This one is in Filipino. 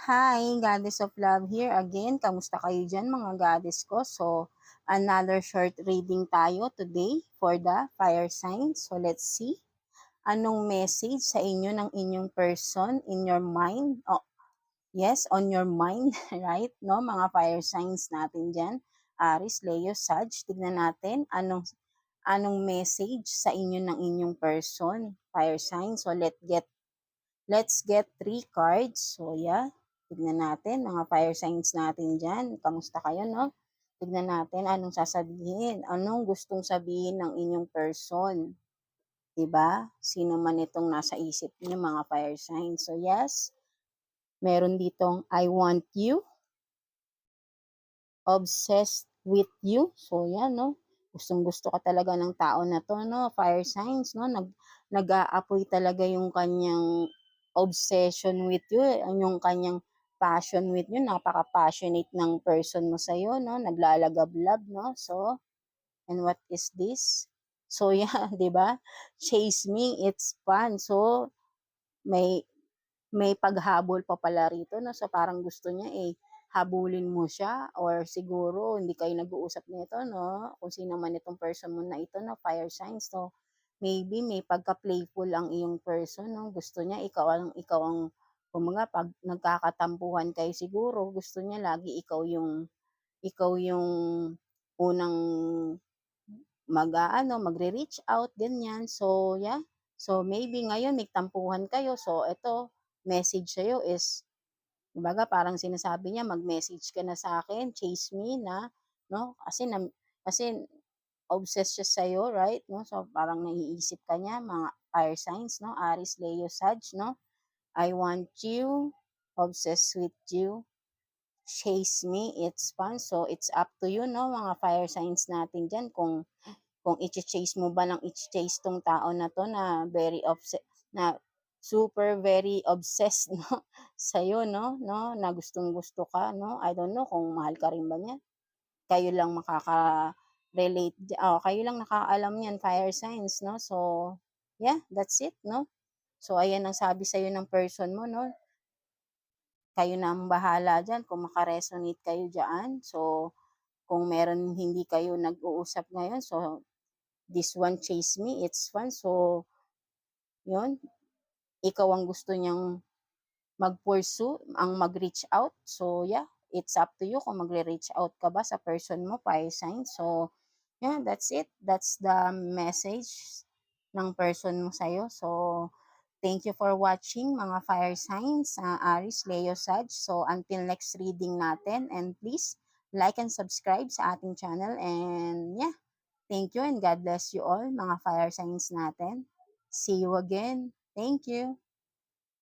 Hi, Goddess of Love here again. Kamusta kayo dyan mga goddess ko? So, another short reading tayo today for the fire signs. So, let's see. Anong message sa inyo ng inyong person in your mind? Oh, yes, on your mind, right? No, mga fire signs natin dyan. Aries, Leo, Sag. Tignan natin anong message sa inyo ng inyong person, fire signs. So, let's get 3 cards. So, yeah. Tignan natin, mga fire signs natin dyan. Kamusta kayo, no? Tignan natin anong sasabihin. Anong gustong sabihin ng inyong person. Diba? Sino man itong nasa isip niyo, mga fire signs. So, yes. Meron ditong, I want you. Obsessed with you. So, yan, no? Gustong-gusto ka talaga ng tao na to, no? Fire signs, no? Nag-aapoy talaga yung kanyang obsession with you, yung kanyang passion with you. Napaka-passionate ng person mo sa'yo, no? Naglalagablab, no? So, and what is this? So, yeah, di ba? Chase me, it's fun. So, may may paghabol pa pala rito, no? So, parang gusto niya, habulin mo siya or siguro hindi kayo nag-uusap nito, no? Kung sino man itong person mo na ito, no? Fire signs, so maybe may pagka-playful ang iyong person, no? Gusto niya ikaw ang kumbaga pag nagkakatampuhan kayo siguro, gusto niya lagi ikaw yung unang magre-reach out, ganyan. So, yeah. So, maybe ngayon may tampuhan kayo. So, ito, message sa'yo is, kumbaga parang sinasabi niya, mag-message ka na sa akin, chase me na, no? Kasi obsessed siya sa'yo, right? No? So, parang naiisip ka niya, mga fire signs, no? Aries, Leo, Sag, no? I want you, obsessed with you, chase me, it's fun. So, it's up to you, no? Mga fire signs natin dyan, kung i-chase mo ba ng i-chase tong tao na to na na super very obsessed, no, sa'yo, no, na gustong-gusto ka, no. I don't know kung mahal ka rin ba niya. Kayo lang makaka-relate, kayo lang nakakaalam niyan, fire signs, no. So, yeah, that's it, no. So, ayan ang sabi sa'yo ng person mo, no. Kayo na ang bahala diyan kung maka-resonate kayo diyan. So, kung meron hindi kayo nag-uusap ngayon, so this one chase me, it's fun. So, yun, ikaw ang gusto niyang mag-pursue, ang mag-reach out. So, yeah, it's up to you kung magre-reach out ka ba sa person mo, fire sign. So, yeah, that's it. That's the message ng person mo sa'yo. So, thank you for watching mga fire signs, Aries, Leo, Sag. So, until next reading natin, and please like and subscribe sa ating channel. And yeah, thank you and God bless you all, mga fire signs natin. See you again. Thank you.